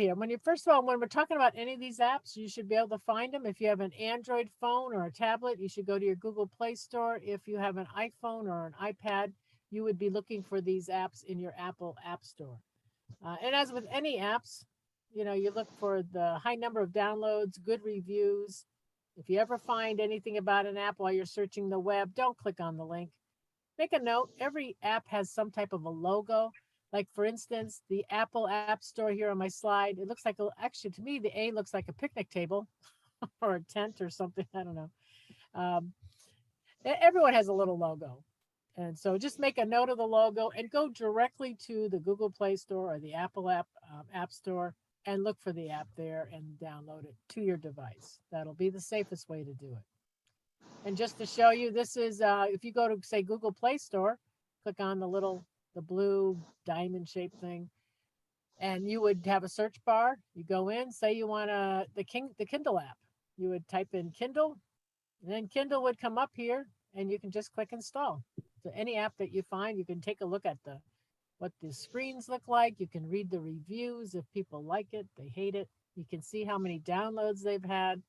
here. When you first of all, when we're talking about any of these apps, you should be able to find them. If you have an Android phone or a tablet, you should go to your Google Play Store. If you have an iPhone or an iPad, you would be looking for these apps in your Apple App Store. And as with any apps, you look for the high number of downloads, good reviews. If you ever find anything about an app while you're searching the web, don't click on the link. Make a note, every app has some type of a logo. Like for instance, the Apple App Store here on my slide, it looks like, actually to me, the A looks like a picnic table or a tent or something, I don't know. Um, Everyone has a little logo. And so just make a note of the logo and go directly to the Google Play Store or the Apple App Store and look for the app there and download it to your device. That'll be the safest way to do it. And just to show you, this is, if you go to, say, Google Play Store, click on the blue diamond shaped thing, and you would have a search bar. You go in, say you want the Kindle app. You would type in Kindle, and then Kindle would come up here, and you can just click install. So any app that you find, you can take a look at what the screens look like. You can read the reviews if people like it, they hate it. You can see how many downloads they've had.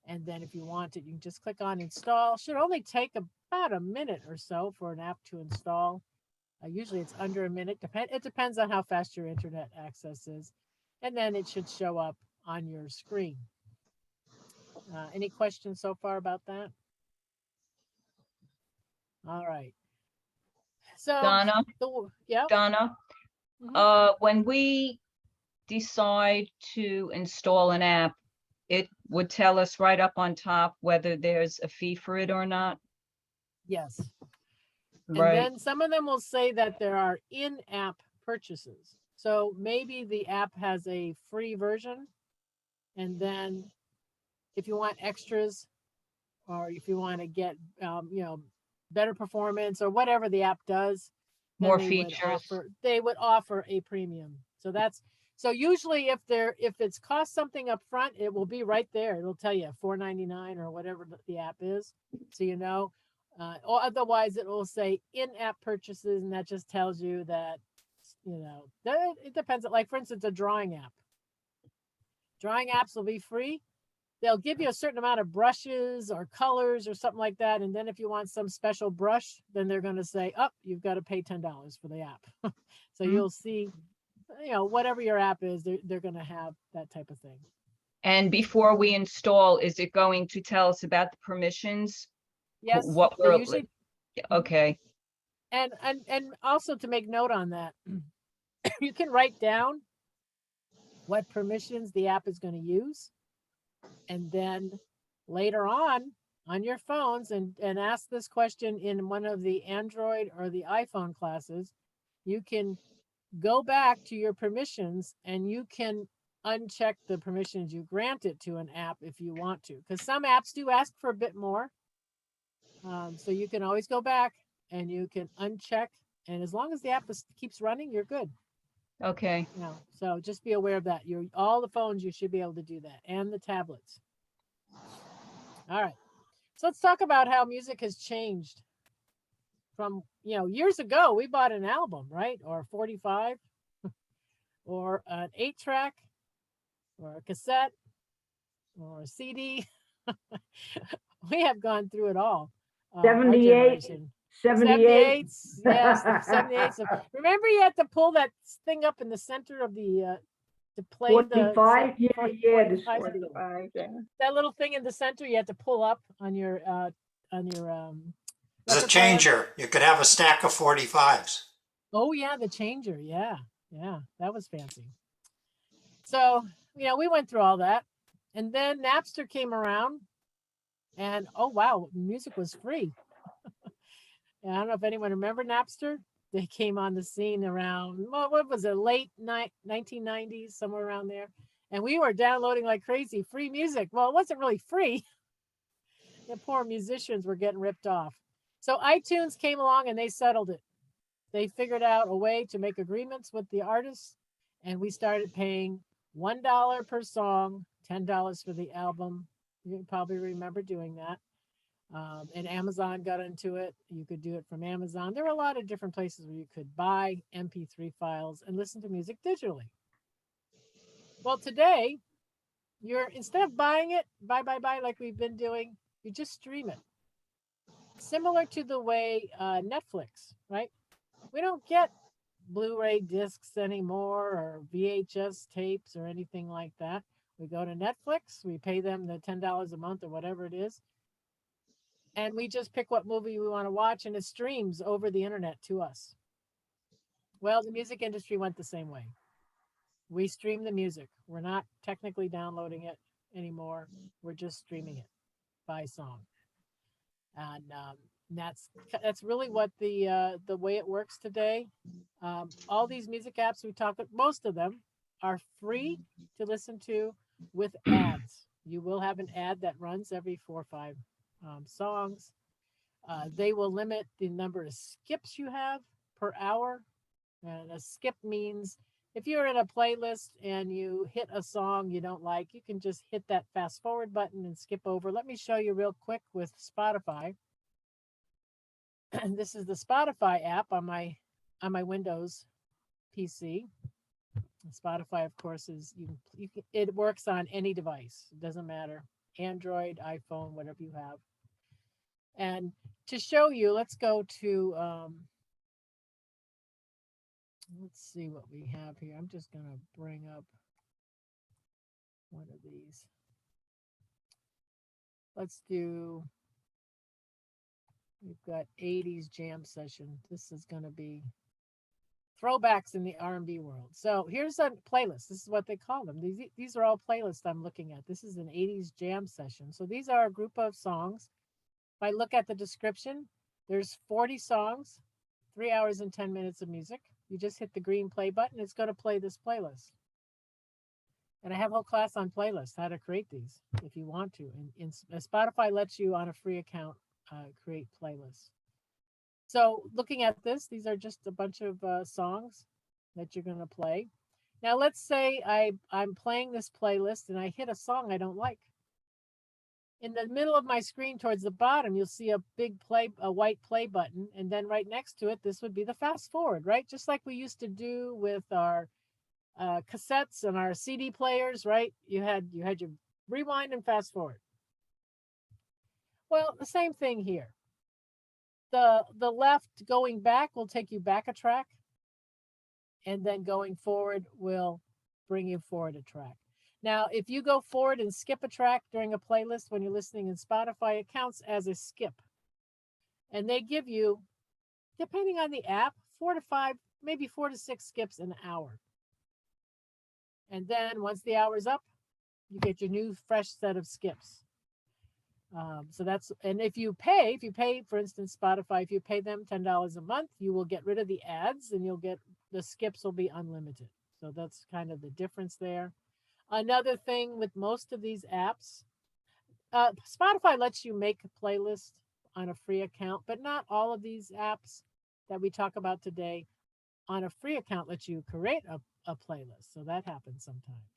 And then if you want it, you can just click on install. Should only take about a minute or so for an app to install. Usually it's under a minute. It depends on how fast your internet access is. And then it should show up on your screen. Any questions so far about that? All right. So Donna, yeah. Donna, when we decide to install an app, it would tell us right up on top whether there's a fee for it or not. Yes. Right. And then some of them will say that there are in-app purchases. So maybe the app has a free version, and then if you want extras, or if you want to get better performance or whatever the app does, more features, they would offer a premium. So usually if it's cost something up front, it will be right there. It'll tell you $4.99 or whatever the app is, so or otherwise it will say in-app purchases, and that just tells you that it depends. Like for instance, a drawing app. Drawing apps will be free. They'll give you a certain amount of brushes or colors or something like that. And then if you want some special brush, then they're going to say, you've got to pay $10 for the app. So you'll see, whatever your app is, they're going to have that type of thing. And before we install, is it going to tell us about the permissions? Yes. What we're usually. Okay. And also to make note on that, you can write down what permissions the app is going to use. And then later on your phones, and ask this question in one of the Android or the iPhone classes, you can go back to your permissions and you can uncheck the permissions you granted to an app if you want to, because some apps do ask for a bit more. So you can always go back and you can uncheck, and as long as the app keeps running, you're good. Okay. So just be aware of that. All the phones, you should be able to do that, and the tablets. All right. So let's talk about how music has changed from, years ago. We bought an album, right? Or 45 or an 8-track or a cassette or a CD. We have gone through it all. 78. 78. Yes, the 78. So remember, you had to pull that thing up in the center of the to play 45. the 45. That little thing in the center you had to pull up on your There's a changer. You could have a stack of 45s. Oh yeah, the changer. Yeah, that was fancy. So we went through all that, and then Napster came around, and oh wow, music was free. I don't know if anyone remember Napster. They came on the scene around, what was it, late 1990s, somewhere around there. And we were downloading like crazy free music. Well, it wasn't really free. The poor musicians were getting ripped off. So iTunes came along and they settled it. They figured out a way to make agreements with the artists, and we started paying $1 per song, $10 for the album. You probably remember doing that. And Amazon got into it. You could do it from Amazon. There were a lot of different places where you could buy MP3 files and listen to music digitally. Well, today, you're instead of buying it, buy like we've been doing, you just stream it. Similar to the way Netflix, right? We don't get Blu-ray discs anymore or VHS tapes or anything like that. We go to Netflix, we pay them the $10 a month or whatever it is, and we just pick what movie we want to watch and it streams over the internet to us. Well, the music industry went the same way. We stream the music. We're not technically downloading it anymore. We're just streaming it by song. And that's really what the way it works today. All these music apps we talk about, most of them are free to listen to with ads. You will have an ad that runs every 4 or 5 songs. They will limit the number of skips you have per hour. And a skip means if you're in a playlist and you hit a song you don't like, you can just hit that fast forward button and skip over. Let me show you real quick with Spotify. And this is the Spotify app on my Windows PC. Spotify, of course, is it works on any device. It doesn't matter, Android, iPhone, whatever you have. And to show you, let's go to let's see what we have here. I'm just gonna bring up one of these. Let's do. We've got 80s jam session. This is gonna be throwbacks in the R&B world. So here's a playlist. This is what they call them. These are all playlists I'm looking at. This is an 80s jam session. So these are a group of songs. If I look at the description, there's 40 songs, 3 hours and 10 minutes of music. You just hit the green play button. It's going to play this playlist. And I have a whole class on playlists, how to create these if you want to. And Spotify lets you on a free account create playlists. So looking at this, these are just a bunch of songs that you're going to play. Now, let's say I'm playing this playlist and I hit a song I don't like. In the middle of my screen towards the bottom, you'll see a white play button. And then right next to it, this would be the fast forward, right? Just like we used to do with our cassettes and our CD players, right? You had your rewind and fast forward. Well, the same thing here. The left going back will take you back a track, and then going forward will bring you forward a track. Now, if you go forward and skip a track during a playlist when you're listening in Spotify, it counts as a skip. And they give you, depending on the app, 4 to 5, maybe 4 to 6 skips an hour. And then once the hour's up, you get your new fresh set of skips. So that's, and if you pay, for instance, Spotify, if you pay them $10 a month, you will get rid of the ads and you'll get, the skips will be unlimited. So that's kind of the difference there. Another thing with most of these apps, Spotify lets you make a playlist on a free account, but not all of these apps that we talk about today on a free account let you create a playlist. So that happens sometimes.